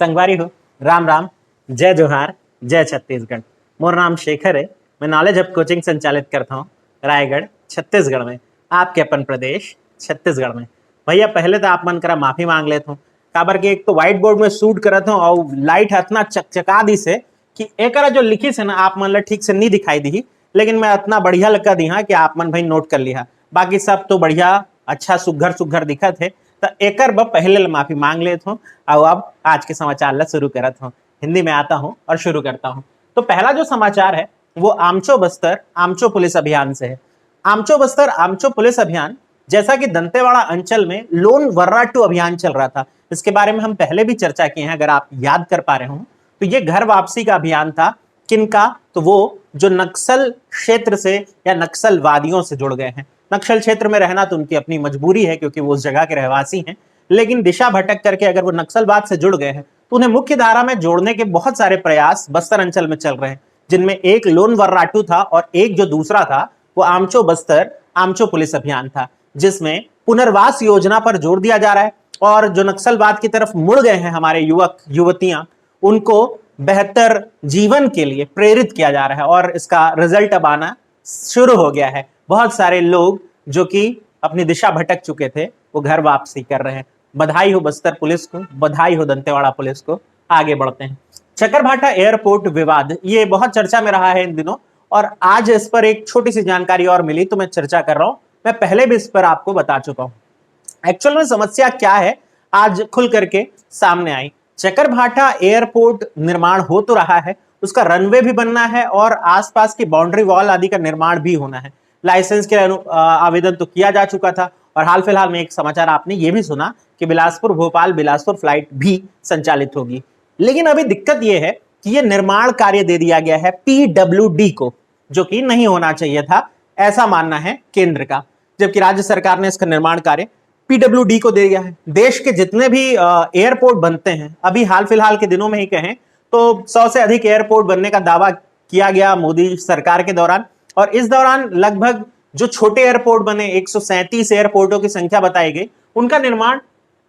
संगवारी हो, राम राम, जय जोहार, जय छत्तीसगढ़। मोर नाम शेखर है। मैं नॉलेज हब कोचिंग संचालित करता हूँ रायगढ़ छत्तीसगढ़ में, आपके अपन प्रदेश छत्तीसगढ़ में। भैया पहले तो आप मन करा माफी मांग लेता हूँ, काबर के एक तो व्हाइट बोर्ड में शूट करत हूँ और लाइट इतना चकचका दी से कि एकरा जो लिखी से ना आप मन ला ठीक से नहीं दिखाई दी, लेकिन मैं इतना बढ़िया लगा दी हाँ कि आप मन भाई नोट कर लिया। बाकी सब तो बढ़िया अच्छा सुघर सुघर दिखत है, तो एकर ब पहले माफी मांग लेता हूँ। और अब आज के समाचार ला शुरू करत हूँ। हिंदी में आता हूँ और शुरू करता हूँ। तो पहला जो समाचार है वो आमचो बस्तर आमचो पुलिस अभियान से है। आमचो बस्तर आमचो पुलिस अभियान, जैसा कि दंतेवाड़ा अंचल में लोन वर्राटू अभियान चल रहा था, इसके बारे में हम पहले भी चर्चा किए हैं, अगर आप याद कर पा रहे हो। तो ये घर वापसी का अभियान था। किनका? तो वो जो नक्सल क्षेत्र से या नक्सलवादियों से जुड़ गए हैं। नक्सल क्षेत्र में रहना तो उनकी अपनी मजबूरी है क्योंकि वो उस जगह के रहवासी हैं, लेकिन दिशा भटक करके अगर वो नक्सलवाद से जुड़ गए हैं तो उन्हें मुख्य धारा में जोड़ने के बहुत सारे प्रयास बस्तर अंचल में चल रहे हैं, जिनमें एक लोन वर्राटू था और एक जो दूसरा था वो आमचो बस्तर आमचो पुलिस अभियान था, जिसमें पुनर्वास योजना पर जोर दिया जा रहा है और जो नक्सलवाद की तरफ मुड़ गए हैं हमारे युवक युवतियां, उनको बेहतर जीवन के लिए प्रेरित किया जा रहा है और इसका रिजल्ट अब आना शुरू हो गया है। बहुत सारे लोग जो कि अपनी दिशा भटक चुके थे वो घर वापसी कर रहे हैं। बधाई हो बस्तर पुलिस को, बधाई हो दंतेवाड़ा पुलिस को। आगे बढ़ते हैं। चकरभाटा एयरपोर्ट विवाद, ये बहुत चर्चा में रहा है इन दिनों और आज इस पर एक छोटी सी जानकारी और मिली तो मैं चर्चा कर रहा हूं। मैं पहले भी इस पर आपको बता चुका हूं। एक्चुअल में समस्या क्या है आज खुल करके सामने आई। चकरभाटा एयरपोर्ट निर्माण हो तो रहा है, उसका रनवे भी बनना है और आसपास की बाउंड्री वॉल आदि का निर्माण भी होना है। लाइसेंस के आवेदन तो किया जा चुका था और हाल फिलहाल में एक समाचार आपने ये भी सुना कि बिलासपुर भोपाल बिलासपुर फ्लाइट भी संचालित होगी। लेकिन अभी दिक्कत यह है कि यह निर्माण कार्य दे दिया गया है पीडब्ल्यूडी को, जो कि नहीं होना चाहिए था, ऐसा मानना है केंद्र का, जबकि राज्य सरकार ने इसका निर्माण कार्य पीडब्ल्यूडी को दे दिया है। देश के जितने भी एयरपोर्ट बनते हैं, अभी हाल फिलहाल के दिनों में ही कहें तो 100 से अधिक एयरपोर्ट बनने का दावा किया गया मोदी सरकार के दौरान, और इस दौरान लगभग जो छोटे एयरपोर्ट बने 137 एयरपोर्टों की संख्या बताई गई, उनका निर्माण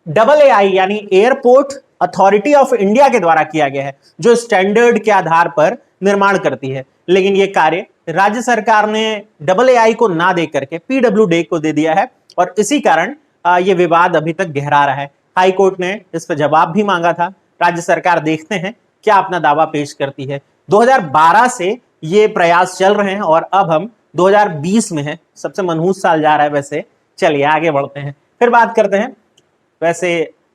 AAI यानी एयरपोर्ट अथॉरिटी ऑफ इंडिया के द्वारा किया गया है, जो स्टैंडर्ड के आधार पर निर्माण करती है। लेकिन यह कार्य राज्य सरकार ने AAI को ना दे करके पीडब्ल्यूडी को दे दिया है और इसी कारण यह विवाद अभी तक गहरा रहा है। हाई कोर्ट ने इस पर जवाब भी मांगा था। राज्य सरकार देखते हैं क्या अपना दावा पेश करती है। 2012 से ये प्रयास चल रहे हैं और अब हम 2020 में हैं। सबसे मनहूस साल जा रहा है वैसे। चलिए आगे बढ़ते हैं, फिर बात करते हैं। वैसे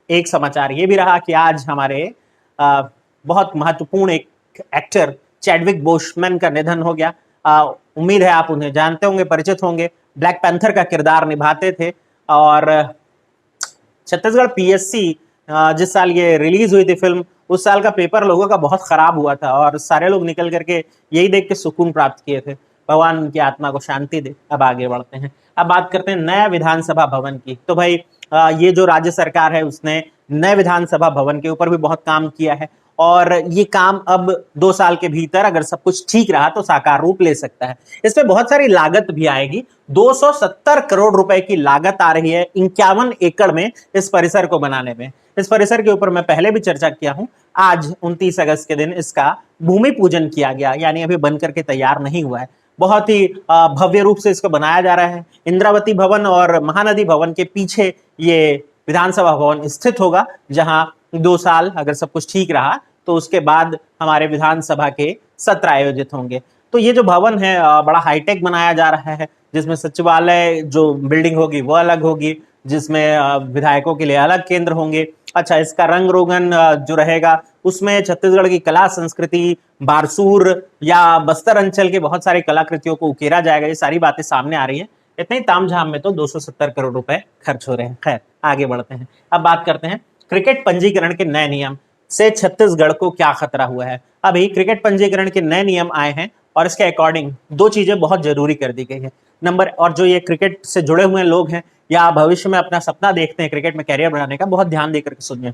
एक समाचार ये भी रहा कि आज हमारे बहुत महत्वपूर्ण एक एक्टर चैडविक बोसमैन का निधन हो गया। उम्मीद है आप उन्हें जानते होंगे, परिचित होंगे। ब्लैक पैंथर का किरदार निभाते थे और छत्तीसगढ़ पीएससी जिस साल ये रिलीज हुई थी फिल्म, उस साल का पेपर लोगों का बहुत खराब हुआ था और सारे लोग निकल करके यही देख के सुकून प्राप्त किए थे। भगवान उनकी आत्मा को शांति दे। अब आगे बढ़ते हैं। अब बात करते हैं नया विधानसभा भवन की। तो भाई ये जो राज्य सरकार है उसने नए विधानसभा भवन के ऊपर भी बहुत काम किया है और ये काम अब 2 साल के भीतर अगर सब कुछ ठीक रहा तो साकार रूप ले सकता है। इसमें बहुत सारी लागत भी आएगी। 270 करोड़ रुपए की लागत आ रही है 51 एकड़ में इस परिसर को बनाने में। इस परिसर के ऊपर मैं पहले भी चर्चा किया हूं। आज 29 अगस्त के दिन इसका भूमि पूजन किया गया, यानी अभी बनकर के तैयार नहीं हुआ है। बहुत ही भव्य रूप से इसको बनाया जा रहा है। इंद्रावती भवन और महानदी भवन के पीछे ये विधानसभा भवन स्थित होगा, जहां 2 साल अगर सब कुछ ठीक रहा तो उसके बाद हमारे विधानसभा के सत्र आयोजित होंगे। तो ये जो भवन है बड़ा हाईटेक बनाया जा रहा है, जिसमें सचिवालय जो बिल्डिंग होगी वो अलग होगी, जिसमें विधायकों के लिए अलग केंद्र होंगे। अच्छा, इसका रंग रोगन जो रहेगा उसमें छत्तीसगढ़ की कला संस्कृति, बारसूर या बस्तर अंचल के बहुत सारी कलाकृतियों को उकेरा जाएगा। ये सारी बातें सामने आ रही है। इतने ही तामझाम में तो 270 करोड़ रुपए खर्च हो रहे हैं। खैर आगे बढ़ते हैं। अब बात करते हैं क्रिकेट पंजीकरण के नए नियम से छत्तीसगढ़ को क्या खतरा हुआ है। अभी क्रिकेट पंजीकरण के नए नियम आए हैं और इसके अकॉर्डिंग 2 चीजें बहुत जरूरी कर दी गई है। नंबर, और जो ये क्रिकेट से जुड़े हुए लोग हैं या भविष्य में अपना सपना देखते हैं क्रिकेट में कैरियर बनाने का, बहुत ध्यान देकर के सुनिए।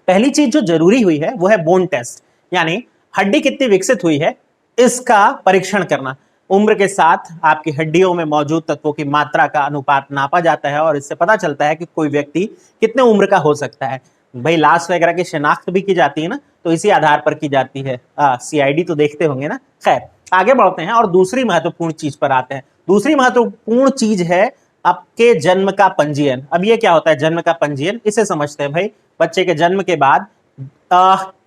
पहली चीज जो जरूरी हुई है वो है बोन टेस्ट, यानी हड्डी कितनी विकसित हुई है इसका परीक्षण करना। उम्र के साथ आपकी हड्डियों में मौजूद तत्वों की मात्रा का अनुपात नापा जाता है और इससे पता चलता है कि कोई व्यक्ति कितने उम्र का हो सकता है। भाई लाश वगैरह की शिनाख्त भी की जाती है ना, तो इसी आधार पर की जाती है। सीआईडी तो देखते होंगे ना। खैर आगे बढ़ते हैं और दूसरी महत्वपूर्ण चीज पर आते हैं। दूसरी महत्वपूर्ण चीज है आपके जन्म का पंजीयन। अब ये क्या होता है जन्म का पंजीयन, इसे समझते हैं भाई। बच्चे के जन्म के बाद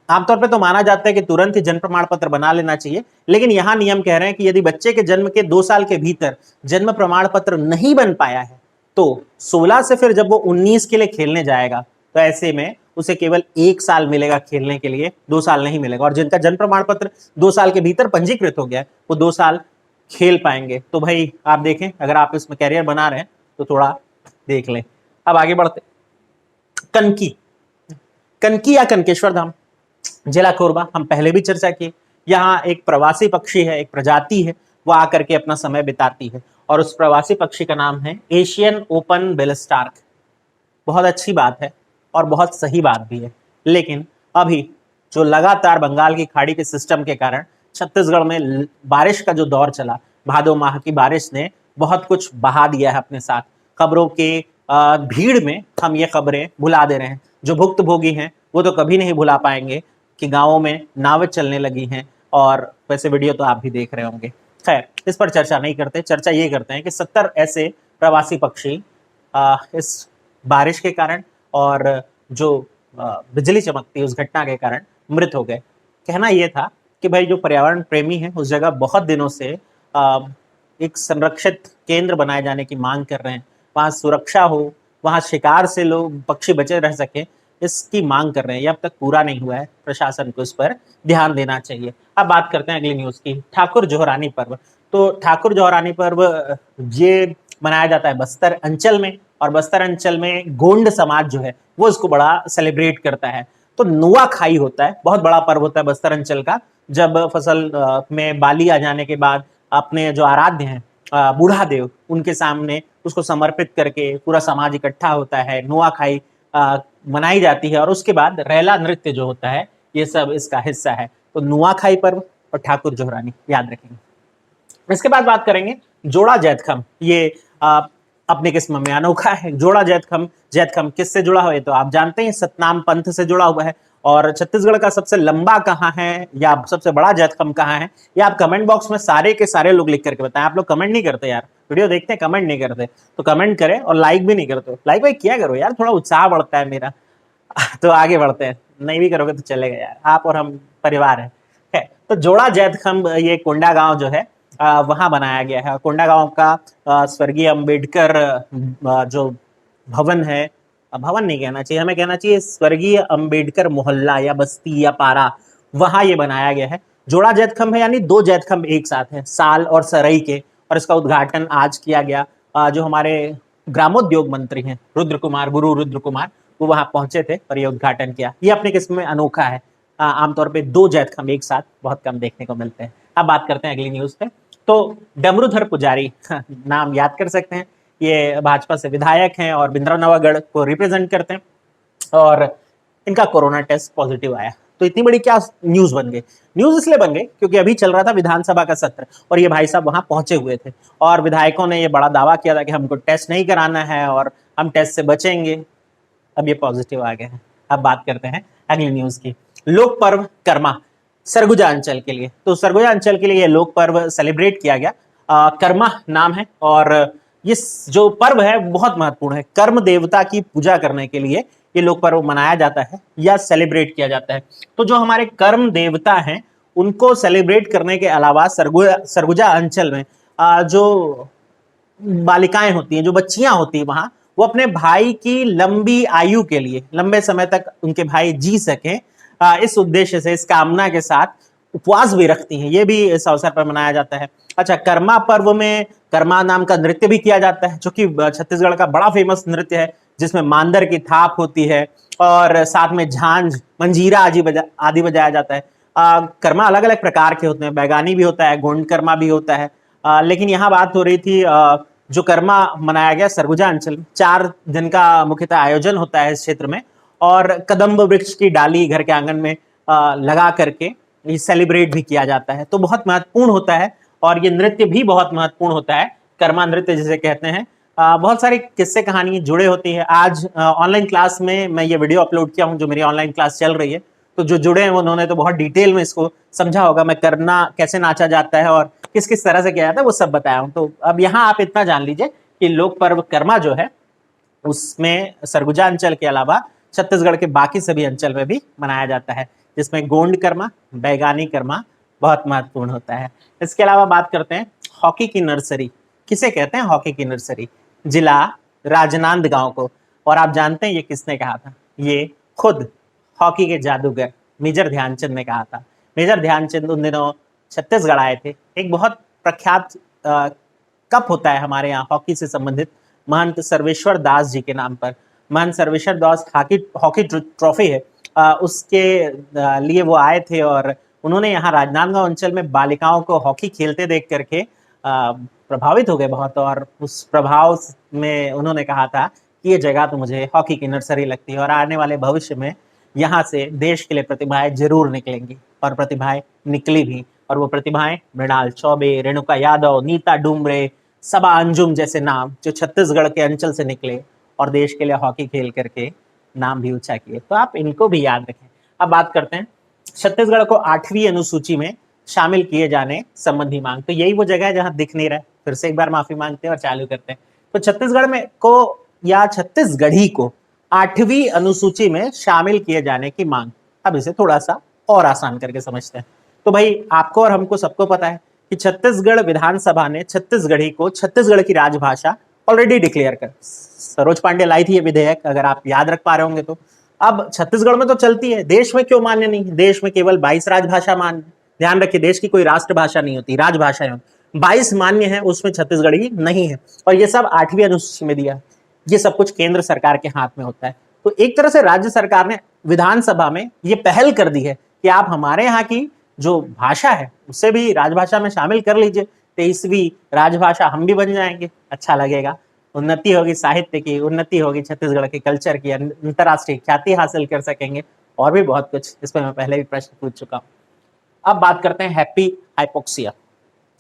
आमतौर पे तो माना जाता है कि तुरंत ही जन्म प्रमाण पत्र बना लेना चाहिए, लेकिन यहां नियम कह रहे हैं कि यदि बच्चे के जन्म के 2 साल के भीतर जन्म प्रमाण पत्र नहीं बन पाया है तो 16 से फिर जब वो 19 के लिए खेलने जाएगा तो ऐसे में उसे केवल 1 साल मिलेगा खेलने के लिए, 2 साल नहीं मिलेगा। और जिनका जन्म प्रमाण पत्र 2 साल के भीतर पंजीकृत हो गया है वो 2 साल खेल पाएंगे। तो भाई आप देखें, अगर आप इसमें कैरियर बना रहे हैं तो थोड़ा देख लें। अब आगे बढ़ते, कनकी। कनकी या कनकेश्वर धाम, जिला कोरबा, हम पहले भी चर्चा की। यहाँ एक प्रवासी पक्षी है, एक प्रजाति है, वो आकर के अपना समय बिताती है और उस प्रवासी पक्षी का नाम है एशियन ओपन बिल स्टार्क। बहुत अच्छी बात है और बहुत सही बात भी है, लेकिन अभी जो लगातार बंगाल की खाड़ी के सिस्टम के कारण छत्तीसगढ़ में बारिश का जो दौर चला, भादो माह की बारिश ने बहुत कुछ बहा दिया है अपने साथ। खबरों के भीड़ में हम ये खबरें भुला दे रहे हैं। जो भुक्तभोगी हैं वो तो कभी नहीं भुला पाएंगे कि गाँवों में नावें चलने लगी हैं, और वैसे वीडियो तो आप भी देख रहे होंगे। खैर इस पर चर्चा नहीं करते, चर्चा ये करते हैं कि 70 ऐसे प्रवासी पक्षी इस बारिश के कारण और जो बिजली चमकती उस घटना के कारण मृत हो गए। कहना यह था कि भाई जो पर्यावरण प्रेमी हैं उस जगह बहुत दिनों से एक संरक्षित केंद्र बनाए जाने की मांग कर रहे हैं, वहाँ सुरक्षा हो, वहाँ शिकार से लोग पक्षी बचे रह सके, इसकी मांग कर रहे हैं। ये अब तक पूरा नहीं हुआ है, प्रशासन को इस पर ध्यान देना चाहिए। अब बात करते हैं अगली न्यूज की, ठाकुर जोहरानी पर्व। तो ठाकुर जोहरानी पर्व ये मनाया जाता है बस्तर अंचल में, और बस्तर अंचल में गोंड समाज जो है वो इसको बड़ा सेलिब्रेट करता है। तो नुआखाई होता है, बहुत बड़ा पर्व होता है बस्तर अंचल का, जब फसल में बाली आ जाने के बाद अपने जो आराध्य हैं बूढ़ा देव, उनके सामने उसको समर्पित करके पूरा समाज इकट्ठा होता है, नुआखाई मनाई जाती है, और उसके बाद रैला नृत्य जो होता है ये सब इसका हिस्सा है। तो नुआखाई पर्व और ठाकुर जोहरानी याद रखेंगे। इसके बाद बात करेंगे जोड़ा जैतखम। ये अपने किस्म में अनोखा है। जोड़ा जैतखम, जैतखम किससे जुड़ा हुआ है तो आप जानते हैं, सतनाम पंथ से जुड़ा हुआ है। और छत्तीसगढ़ का सबसे लंबा कहाँ है या सबसे बड़ा जैतखम कहाँ है, ये आप कमेंट बॉक्स में सारे के सारे लोग लिख करके बताएं। आप लोग कमेंट नहीं करते यार, वीडियो देखते हैं कमेंट नहीं करते, तो कमेंट करें और लाइक भी नहीं करते। लाइक भाई किया करो यार, थोड़ा उत्साह बढ़ता है मेरा। तो आगे बढ़ते हैं, नहीं भी करोगे तो चलेगा यार, आप और हम परिवार है। तो जोड़ा जैतखम ये कोंडा गांव जो है वहां बनाया गया है। कोंडा गांव का स्वर्गीय अंबेडकर जो भवन है, भवन नहीं कहना चाहिए, हमें कहना चाहिए स्वर्गीय अंबेडकर मोहल्ला या बस्ती या पारा, वहां ये बनाया गया है। जोड़ा जैतखम है, यानी 2 जैतखम एक साथ है, साल और सरई के, और इसका उद्घाटन आज किया गया। जो हमारे ग्रामोद्योग मंत्री हैं रुद्र कुमार, गुरु रुद्र कुमार, वो वहां पहुंचे थे और ये उद्घाटन किया। ये अपने किस्म में अनोखा है, आमतौर पे 2 जैतखम एक साथ बहुत कम देखने को मिलते हैं। अब बात करते हैं अगली न्यूज पे। तो डमरूधर पुजारी, नाम याद कर सकते हैं, ये भाजपा से विधायक हैं और बिंद्रावनगढ़ को रिप्रेजेंट करते हैं, और इनका कोरोना टेस्ट पॉजिटिव आया। तो इतनी बड़ी क्या न्यूज बन गई? न्यूज इसलिए बन गई क्योंकि अभी चल रहा था विधानसभा का सत्र और ये भाई साहब वहां पहुंचे हुए थे, और विधायकों ने ये बड़ा दावा किया था कि हमको टेस्ट नहीं कराना है और हम टेस्ट से बचेंगे। अब ये पॉजिटिव आ गए हैं। अब बात करते हैं अगली न्यूज की। लोक पर्व कर्मा सरगुजा अंचल के लिए, तो सरगुजा अंचल के लिए ये लोक पर्व सेलिब्रेट किया गया। कर्मा नाम है, और ये जो पर्व है बहुत महत्वपूर्ण है। कर्म देवता की पूजा करने के लिए ये लोक पर्व मनाया जाता है या सेलिब्रेट किया जाता है। तो जो हमारे कर्म देवता हैं उनको सेलिब्रेट करने के अलावा सरगुजा अंचल में जो बालिकाएं होती हैं, जो बच्चियां होती हैं वहां, वो अपने भाई की लंबी आयु के लिए, लंबे समय तक उनके भाई जी सकें, इस उद्देश्य से, इस कामना के साथ उपवास भी रखती हैं। ये भी इस अवसर पर मनाया जाता है। अच्छा, कर्मा पर्व में कर्मा नाम का नृत्य भी किया जाता है, जो कि छत्तीसगढ़ का बड़ा फेमस नृत्य है, जिसमें मांदर की थाप होती है और साथ में झांझ, मंजीरा आदि बजाया जाता है। कर्मा अलग अलग प्रकार के होते हैं, बैगानी भी होता है, गोंड कर्मा भी होता है। लेकिन यहाँ बात हो रही थी जो कर्मा मनाया गया सरगुजा अंचल में, 4 दिन का मुख्यतः आयोजन होता है इस क्षेत्र में, और कदम्ब वृक्ष की डाली घर के आंगन में लगा करके ये सेलिब्रेट भी किया जाता है। तो बहुत महत्वपूर्ण होता है, और ये नृत्य भी बहुत महत्वपूर्ण होता है, कर्मा नृत्य जिसे कहते हैं। बहुत सारी किस्से कहानी जुड़े होती है। आज ऑनलाइन क्लास में मैं ये वीडियो अपलोड किया हूँ, जो मेरी ऑनलाइन क्लास चल रही है, तो जो जुड़े हैं उन्होंने तो बहुत डिटेल में इसको समझा होगा, मैं करना कैसे नाचा जाता है और किस किस तरह से किया जाता है वो सब बताया हूँ। तो अब यहाँ आप इतना जान लीजिए कि लोक पर्व कर्मा जो है उसमें सरगुजा अंचल के अलावा छत्तीसगढ़ के बाकी सभी अंचल में भी मनाया जाता है, जिसमें गोंड कर्मा, बैगानी कर्मा बहुत महत्वपूर्ण होता है। इसके अलावा बात करते हैं हॉकी की नर्सरी। किसे कहते हैं हॉकी की नर्सरी? जिला राजनांदगांव को। और आप जानते हैं ये किसने कहा था? ये खुद हॉकी के जादूगर मेजर ध्यानचंद ने कहा था। मेजर ध्यानचंद उन दिनों छत्तीसगढ़ आए थे। एक बहुत प्रख्यात कप होता है हमारे यहाँ हॉकी से संबंधित, महंत सर्वेश्वर दास जी के नाम पर। महंत सर्वेश्वर दास हॉकी ट्रॉफी है, उसके लिए वो आए थे और उन्होंने यहाँ राजनांदगांव अंचल में बालिकाओं को हॉकी खेलते देख करके प्रभावित हो गए बहुत, और उस प्रभाव में उन्होंने कहा था कि ये जगह तो मुझे हॉकी की नर्सरी लगती है और आने वाले भविष्य में यहाँ से देश के लिए प्रतिभाएं जरूर निकलेंगी। और प्रतिभाएं निकली भी, और वो प्रतिभाएं मृणाल चौबे, रेणुका यादव, नीता डुमरे, सबा अंजुम जैसे नाम जो छत्तीसगढ़ के अंचल से निकले और देश के लिए हॉकी खेल करके नाम भी ऊंचा किए, तो आप इनको भी याद रखें। अब बात करते हैं छत्तीसगढ़ को 8वीं अनुसूची में शामिल किए जाने संबंधी मांग। तो यही वो जगह है जहां दिख नहीं रहा है, फिर से एक बार माफी मांगते हैं और चालू करते हैं। तो छत्तीसगढ़ में को या छत्तीसगढ़ी को 8वीं अनुसूची में शामिल किए जाने की मांग। अब इसे थोड़ा सा और आसान करके समझते हैं। तो भाई आपको और हमको सबको पता है कि छत्तीसगढ़ विधानसभा ने छत्तीसगढ़ी को छत्तीसगढ़ की राजभाषा ऑलरेडी डिक्लेयर कर, सरोज पांडे लाई थी ये विधेयक, अगर आप याद रख पा रहे होंगे तो। अब छत्तीसगढ़ में तो चलती है, देश में क्यों मान्य नहीं? देश में केवल 22 राजभाषा मान्य। ध्यान रखिए, देश की कोई राष्ट्रभाषा नहीं होती, राजभाषाएं होती। 22 मान्य है, उसमें छत्तीसगढ़ी नहीं है, और ये सब 8वीं अनुसूची में दिया। ये सब कुछ केंद्र सरकार के हाथ में होता है। तो एक तरह से राज्य सरकार ने विधानसभा में ये पहल कर दी है कि आप हमारे यहाँ की जो भाषा है उसे भी राजभाषा में शामिल कर लीजिए। 23वीं राजभाषा हम भी बन जाएंगे, अच्छा लगेगा, उन्नति होगी साहित्य की, उन्नति होगी छत्तीसगढ़ के कल्चर की, अंतर्राष्ट्रीय ख्याति हासिल कर सकेंगे, और भी बहुत कुछ। इस पर मैं पहले भी प्रश्न पूछ चुका हूँ। अब बात करते हैं हैप्पी हाइपोक्सिया।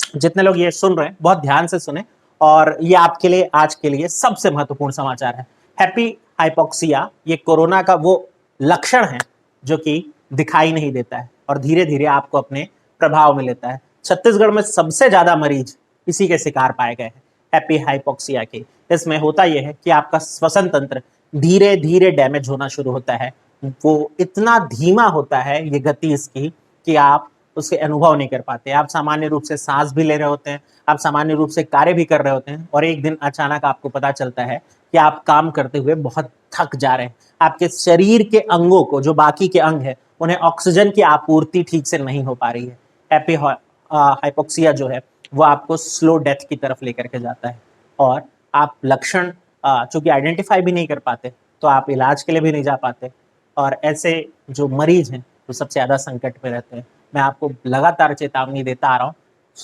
जितने लोग ये सुन रहे हैं बहुत ध्यान से सुने, और ये आपके लिए आज के लिए सबसे महत्वपूर्ण समाचार है। हैप्पी हाइपोक्सिया ये कोरोना का वो लक्षण है जो कि दिखाई नहीं देता है और धीरे धीरे आपको अपने प्रभाव में लेता है। छत्तीसगढ़ में सबसे ज्यादा मरीज इसी के शिकार पाए गए हैं, हैप्पी हाइपोक्सिया के। इसमें होता यह है कि आपका श्वसन तंत्र धीरे धीरे डैमेज होना शुरू होता है। वो इतना धीमा होता है ये गति इसकी कि आप उसके अनुभव नहीं कर पाते। आप सामान्य रूप से सांस भी ले रहे होते हैं, आप सामान्य रूप से कार्य भी कर रहे होते हैं, और एक दिन अचानक आपको पता चलता है कि आप काम करते हुए बहुत थक जा रहे हैं। आपके शरीर के अंगों को, जो बाकी के अंग है, उन्हें ऑक्सीजन की आपूर्ति ठीक से नहीं हो पा रही है। हैप्पी हाइपोक्सिया जो है वो आपको स्लो डेथ की तरफ लेकर के जाता है, और आप लक्षण चूंकि आइडेंटिफाई भी नहीं कर पाते तो आप इलाज के लिए भी नहीं जा पाते, और ऐसे जो मरीज हैं वो सबसे ज्यादा संकट में रहते हैं। मैं आपको लगातार चेतावनी देता आ रहा हूँ,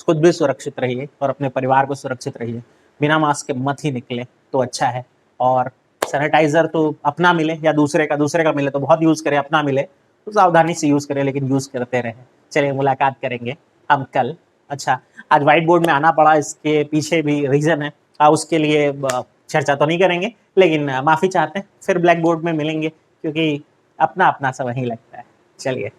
खुद भी सुरक्षित रहिए और अपने परिवार को सुरक्षित रहिए। बिना मास्क के मत ही निकले तो अच्छा है। और सैनिटाइजर तो अपना मिले या दूसरे का मिले तो बहुत यूज करें, अपना मिले तो सावधानी से यूज करें, लेकिन यूज करते रहे। चलिए मुलाकात करेंगे हम कल। अच्छा, आज व्हाइट बोर्ड में आना पड़ा, इसके पीछे भी रीजन है, उसके लिए चर्चा तो नहीं करेंगे, लेकिन माफी चाहते हैं। फिर ब्लैक बोर्ड में मिलेंगे, क्योंकि अपना अपना सा वहीं लगता है। चलिए।